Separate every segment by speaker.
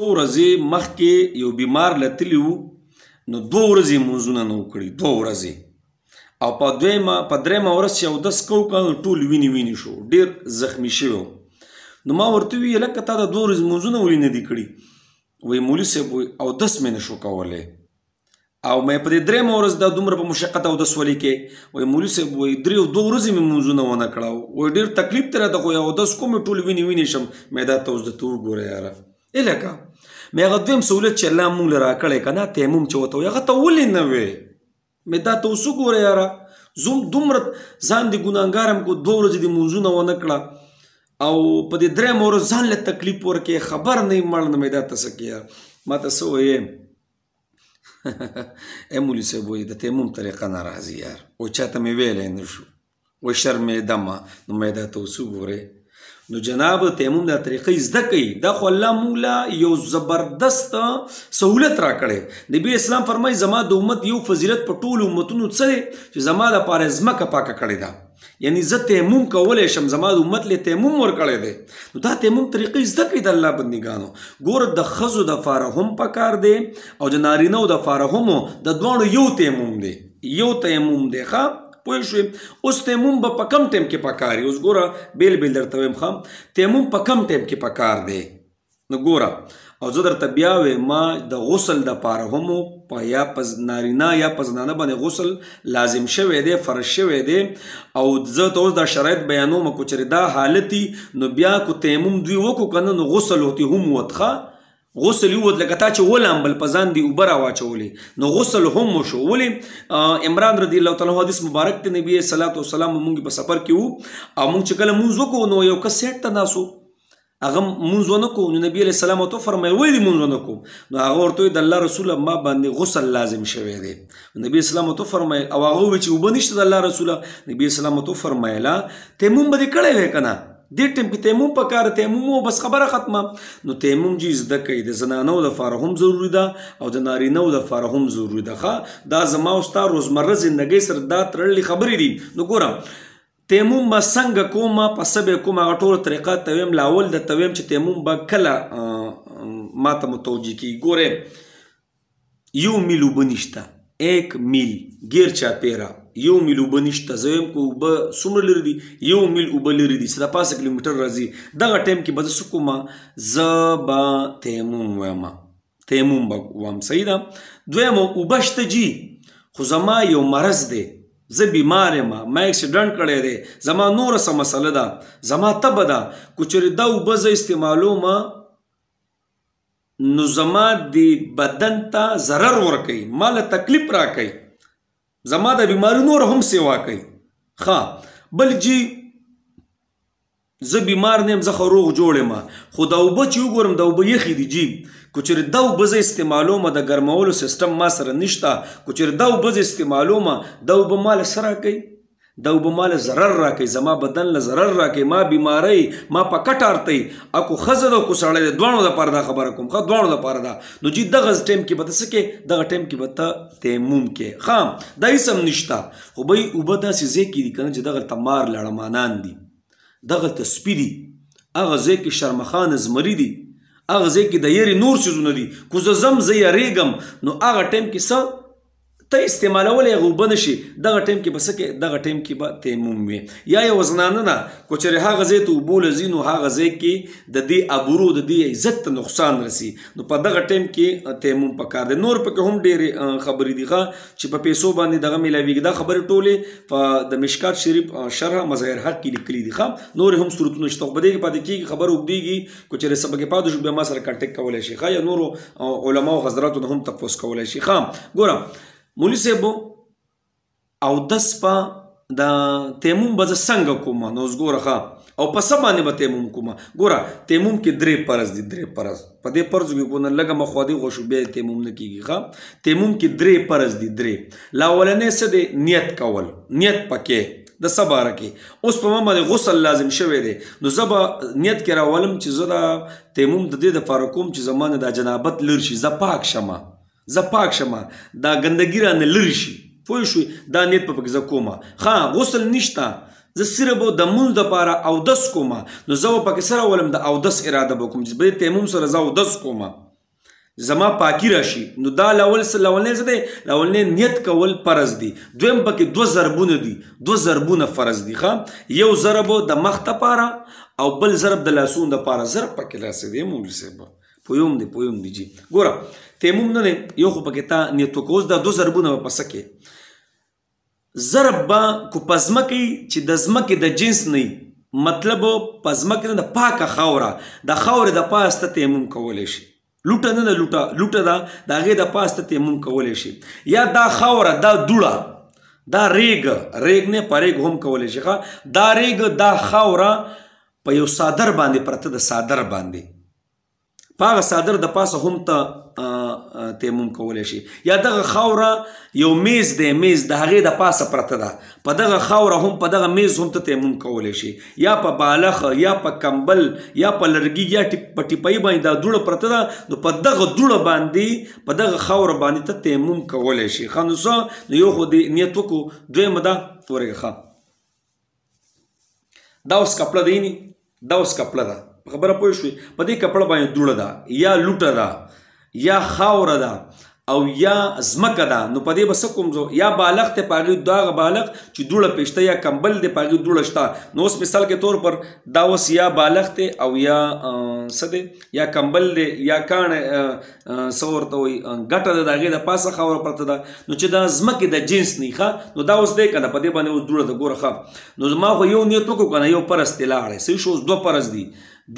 Speaker 1: 2 ورځې مخکې یو بیمار لتلی و نو 2 ورځې مونځونه نه وکړي 2 ورځې او په درېیمه ورځ چې اودس کوو ټول وینې شو ډېر زخمی شوی نو ما ورته وویل لکه تا د 2 ورځې مونځونه ولې نه دي کړي وایي مولوي صاحب وایي اودس مې نه شو کولی او مې په دې درېیمه ورځ دا دومره په مشقت اودس ولې کې وایي مولوي صاحب وایي 2 ورځې مې مونځونه ونه کړه وایي ډېر تکلیف ترې راته خو اودس کوم ټول وینې شم مې دا ته اوس درته وګوره یاره لکه مې هغه دویم سهولت چې الله مونږ له راکړی که نه تیمم چې ورته وایي هغه ته ولې نه وې مې دا ته اوس وګوره یاره زوم دومره ځان دې ګناهګار یم کو 2 ورځې دې مونځونه ونه کړه او په دې درېیمه ورځ ځان له تکلیف ورکې خبر نه یې مړ نه مې دا ته څه کې ما ته څه وایې ای مولوي صاحب وایي د تیمم طریقه نه راځي یار و چاته مې ویلی نه شو و شرمېدمه نو مې دا ته اوس وګورې نو جناب تیمم دا طریقې زده کوي دا خو الله موږ له یو زبردست سهولت راکړی نبي اسلام فرمایي زما د امت یو فضیلت په ټولو امتونو څه دی چې زما دپاره ځمکه پاکه کړې ده یعنی زه تیمم کولی شم زما د امت له تیمم ورکړی دی نو دا تیمم طریقې زده کوي د الله بندګانو ګوره د ښځو دپاره هم پکار دی او د نارینهو دپاره هم د دواړو یو تیمم دی ښه پوه شوې اوس تیمم به په کم ټایم کې پکار اوس ګوره بیل درته وایم ښه تیمم په کم ټایم کې پکار دی نو ګوره او زه درته بیا وایم ما د غسل دپاره هم یا په نارینه یا په زنانه باندې غسل لازم شوی دی فرض شوی دی او زه ته اوس دا شرایط بیانوم کو چېرې دا حالتي نو بیا کو تیمم دوی وکړو که نه نو غسل ورته هم وتښه غسل یوود لکه تا چې ولامبل په ځان دې اوبه راواچولې نو غسل هم وشو ولې عمران رضی الله تعالی حدیث مبارک دی نبی صلی وسلم مونږ په سفر کې وو او مونږ چې کله مونځ وکړو نو یو کس سیټ ته ناست و هغه مونځ ونه کړو نو نبي علیه السلام ورته وفرمیل ولې دې مونځ ونه کړو نو هغه ورته وویل د الله رسوله ما باندې غسل لازم شوی دی نبي اسلام ورته وفرمیل او هغه وویل چې اوبه نشته د الله رسوله نبي اسلام ورته وفرمیله تیمم به دې کړی وی که نه دې ټیم کې تیمم پکار تیمم و بس خبره ختمه نو تیمم چې زده کوي د زنانو دپاره هم ضروري ده او د نارینهو دپاره هم ضروري ده ښه دا زما او ستا روزمره زندګۍ سره دا تړلې خبرې دي نو ګوره تیمم به څنګه کومه په څه به کوم هغه ټوله طریقه ته ویم لاول درته ویم چې تیمم به کله ما ته متوجه کېږي ګورې 1 میل اوبه نشته 1 میل ګیر چاپیره 1 میل اوبه نشته زه وایم که اوبه څومره لرې دي 1 میل اوبه لرې دي څه د 5 کیلومیټر راځي دغه ټایم کې به زه څه کومه زه به تیمم به وایم صحیح ده دویمه اوبه شته جي خو زما یو مرض دی زه بیمار یم ما اکسیډنټ کړی دی زما نوره څه مسله ده زما تبه ده که چېرې دا اوبه زه استعمالومه نو زما د بدن ته ضرر ورکوي ما له تکلیف راکوي زما د بیماري نور هم سیوا کوي ښه بل جي زه بیمار نه یم زه خو روغ جوړ یم خو دا اوبه چې وګورم دا اوبه یخې دي جي که چېرې دا اوبه زه استعمالومه د ګرمولو سیسټم ما سره نشته که چېرې دا اوبه زه استعمالومه دا اوبه ما له څه راکوي دا اوبه ما له ضرر راکوي زما بدن له ضرر راکوي ما بیماری ما په کټ اړتئ اکو ښځه ده کو سړی دی دواړو دپاره دا خبره کوم ښه دواړو دپاره ده نو جي دغه ټایم کې به ته څه کې دغه ټایم کې به ته تیمم کې ښه دا هېڅ هم نشته خو بی اوبه داسې ځای کې دي که نه چې دغلته مار لړمانان دي دغلته سپي دي هغه ځای کې شرمخان زمري دي هغه ځای کې د یېرې نور څیزونه دي کو زه ځم زه یېرېږم نو هغه ټایم کې څه ته استعمالولی هغه اوبه نشي دغه ټایم کې به څه کې دغه ټایم کې به تیمم وي یا یوه زنانه ده که چېرې هغه ځای ته اوبو له ځي نو هغه ځای کې د دې ابرو د دې عزت ته نقصان رسي نو په دغه ټایم کې تیمم پکار دی نور پکې هم ډېرې خبرې دي ښه چې په پیسو باندې دغه میلاویږي دا خبرې ټولې په د مشکات شریف شرح مظاهر حق کې لیکلي دي ښه نورې هم صورتونه شته خو په دې کې پاتې کېږي خبره اوږدېږي که چېرې سبق پاتې شو بیا ما سره کانټیکټ کولی شي ښه یا نورو علماو حضراتو نه هم تپوس کولی شي ښه ګوره مولوي صاحبو اودس په د تیمم به زه څنګه کوم نو اوس ګوره ښه او په څه باندې به تیمم کوم ګوره تیمم کې 3 فرض دي 3 فرض په دې فرضو کې کو نه لږه مخوادي غوښو بیا تیمم نه کېږي ښه تیمم کې 3 فرض دي 3 لا اولنی څه دی نیت کول نیت پکې د څه باره کې اوس په ما باندې غسل لازم شوی دی نو زه به نیت کې راولم چې زه دا تیمم د دې دپاره کوم چې زما نه دا جنابت لر شي زه پاک شمه دا ګندګي رانه لرې شي پوه شوې دا نیت په پکې زه کومه ښه غسل نشته زه صرف د مونځ دپاره اودس کومه نو زه به پکې څه راولم د اودس اراده به کوم چې به تیمم سره زه اودس کومه زما پاکی راشي نو دا لولنې څه دی لولنې نیت کول فرض دي دویم پکې 2 ضربونه دي 2 ضربونه فرض دي ښه یو ضرب د مخ دپاره او بل ضرب د لاسونو دپاره ضرب پکې داسې دی مولوي صاحب پویم دی جی ګوره تیمم نه دی یو خو پکې تا نیت وکړه اوس دا 2 ضربونه به په څه کې ضرب به کو په ځمکې چې د ځمکې د جنس نه مطلب په ځمکې نه د پاکه خاوره د خاورې د پاسته تیمم کولی شي لوټه نه ده لوټه ده د هغې د پاسته تیمم کولی شي یا دا خاوره دا دوړه دا ریګ نه په ریګ هم کولی شي دا ریګ دا خاوره په یو صادر باندې پرته د صادر باندې په هغه صادر د پاسه هم ته تیمم کولی شي یا دغه خاوره یو میز دی میز د هغې د پاسه پرته ده په دغه خاوره هم په دغه میز هم ته تیمم کولی شي یا په بالخ یا په کمبل یا په لرګي یا په ټیپۍ باندې دا دوړه پرته ده نو په دغه دوړه باندې په دغه خاوره باندې ته تیمم کولی شي ښه نو څه نو یو خو د نیت وکړو دویمه ده ورګه ښه دا اوس کپړه دی دا اوس کپړه ده خبره پوه شوې په دې کپړه باندې دوړه ده یا لوټه ده یا خاوره ده او یا ځمکه ده نو په دې به څه کوم زه یا بالغ دی په هغې دغه بالغ چې دوړه پې شته یا کمبل دی په هغې دوړه شته نو اوس مثال کې طور پر دا اوس یا بالغ دی او یا څه دی یا کمبل دی یا کاڼی څه ورته وایي ګټه ده د هغې د پاسه خاوره پرته ده نو چې دا ځمکې د جنس نه ښه نو دا اوس دی که نه په دې باندې اوس دوړه ده ګوره ښه نو زما خو یو نیت وکړو که نه یو فرض ترې لاړی صحیح شو اوس 2 فرض دي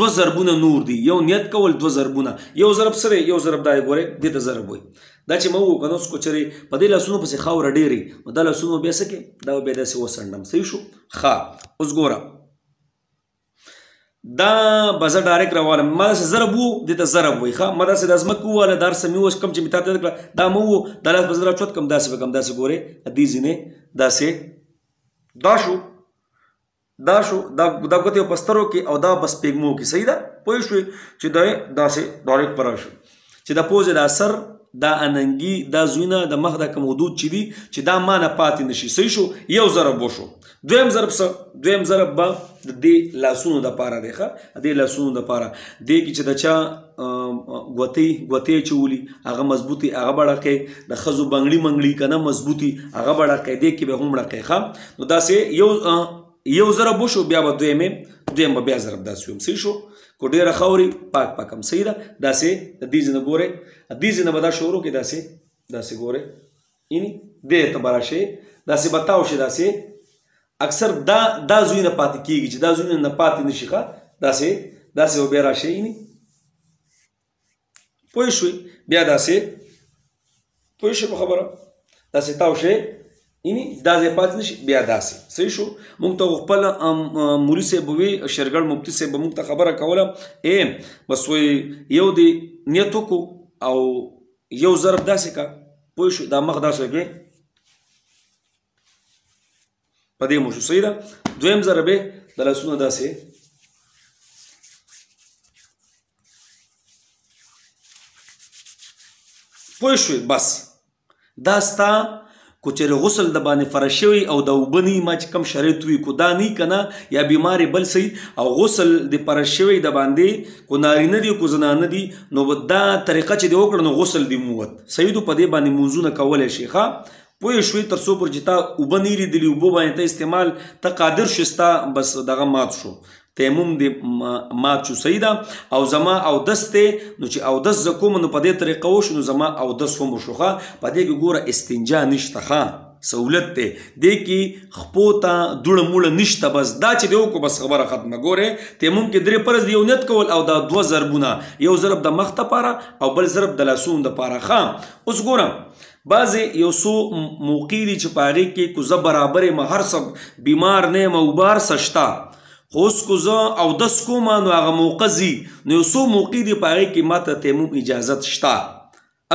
Speaker 1: 2 ضربونه نور دي یو نیت کول 2 ضربونه یو ضرب سره یو ضرب دا ګورې دې ته ضرب وایي دا چې ما ووایو که نه اوس کو چېرې په دې لاسونو پسې خاوره ډېرې نو دا لاسونو بیا څه کې دا به بیا داسې وڅنډم صحیح شو ښه اوس ګوره دا به زه ډایرکټ راوالم ما داسې ضرب وو دې ته ضرب وایي ښه ما داسې دا ځمکه وواله دا هر څه مې ووس کم چې مې تا ته کړه دا مه وو دا لاس به زه راچوت کړم داسې به کړم داسې ګورې دې ځینې داسې دا شو دا ګوتې په سترو کې او دا په سپېږمو کې صحیح ده پوه شوې چې دا داسې ډایرکټ پر راشو چې د پوزې دا سر دا اننګي دا زوینه د مخ دا کوم حدود چې دي چې دا ما نه پاتې نشي صحیح شو یو ضرب وشو دویم ضرب څه دویم ضرب به د دې لاسونو دپاره دی ښه د دې لاسونو دپاره دې کې چې د چا ګوتې چولي هغه مضبوطي هغه به ړقی د ښځو بنګړي که نه مضبوطي هغه به ړقی دې کې به هم ړقی ښه نو داسې یو ضرب وشو بیا به دویم به بیا ضرب داسې ویم صحیح شو کو ډېره خاوري پاکم صحیح ده داسې د دې ځینه ګورئ دې ځینه به دا شروع کې داسې ګورئ دې ته به راشئ داسې به تاو شي داسې اکثر دا زوی نه پاتې کېږي چې دا زوی نه پاتې نه شي ښه داسې به بیا راشئ پوه شوئ بیا داسې پوه شوئ په خبره داسې تاو شئ دا ځای پاتې نه شي بیا داسې صحیح شو موږ ته خپل مولي صاحب وي شرګړ مفتي صاحب به موږ ته خبره کوله بس وایي یو دی نیت وکړو او یو ضرب داسې کا پوه شو دا مخ داسې کړې په دې مو شو صحیح ده دویم ضرب یې د لاسونو داسې پوه شوې بس دا ستا کو چې غسل د باندې فرض شوی او د اوبه نه ما چې کم شرایط وي کو دا نه که نه یا بیمارې بل صحیح او غسل د فرض شوی د باندې کو نارینه دي کو زنانه دي نو دا طریقه چې دې وکړه نو غسل دې موت صحیح دو په دې باندې مونځونه کولی شي ښه پوه شوې تر څو پر چې تا اوبه نه لیدلي اوبه باندې ته استعمال ته قادر شې ستا بس دغه مات شو تیمم دې مات شو صحیح ده او زما اودس دی نو چې اودس زه کوم نو په دې طریقه وشو نو زما اودس هم وشو ښه په دې کې ګوره استنجا نشته ښه سهولت دی دې کې خپو ته دوړه موړه نشته بس دا چې دی وکړو بس خبره ختمه ګورې تیمم کې 3 فرض دی یو نیت کول او دا 2 ضربونه یو ضرب د مخ دپاره او بل ضرب د لاسونو دپاره ښه اوس ګورم بعضې یو څو موقع دي چې په هغې کې کو زه برابر یم هر څه بیمار نه یم او به هر څه شته خو اوس کو زه اودس کوم نو هغه موقع ځي نو یو څو موقع دي په هغې کې ماته تیمم اجازت شته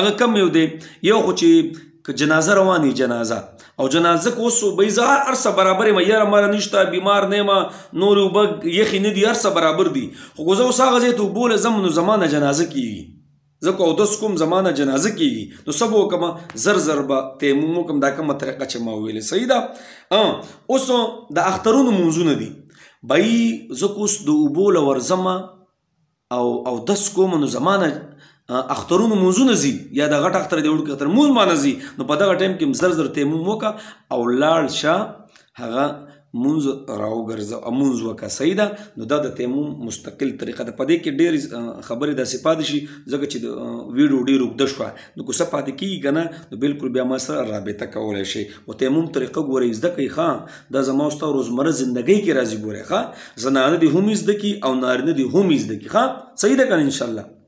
Speaker 1: هغه کم یو دی یو خو چې جنازه رواني جنازه او جنازه که اوس به زه هر څه برابر یم یاره مره نشته بیمار نه یم نورې اوبه یخې نه دي هر څه برابر دي خو که زه اوس هغه ځای ته اوبه ولزم نو زما نه جنازه کېږي زه که اودس کوم زما نه جنازه کېږي نو څه به وکړم زر به تیمم وکړم دا کومه طریقه چې ما وویلې صحیح ده اوس د اخترونو مونځونه دي بایی زه که اوس د اوبو له ورځمه او اودس کوم نو زما نه اخترونو مونځونه ځي یا د غټ اختر د وړوکي اختر مونځ باندې ځي نو په دغه ټایم کې زر زر تیمم وکړه او لاړ شه هغه مونځ راوګرځه مونځ وکړه صحیح ده. نو دا د تیمم مستقل طریقه ده. په دې کې ډېرې خبرې داسې پاتې شي ځکه چې د ویډیو ډېر اوږده شوه نو که څه پاتې کېږي که نه نو بلکل بیا ما سره رابطه کولی شئ. خو تیمم طریقه ګورئ زده کړئ ښه دا زما او ستا روزمره زندګۍ کې راځي ګورئ ښه زنانه دې هم یې زده کړي او نارینه دې هم یې زده کړي ښه صحیح ده که نه انشاءالله.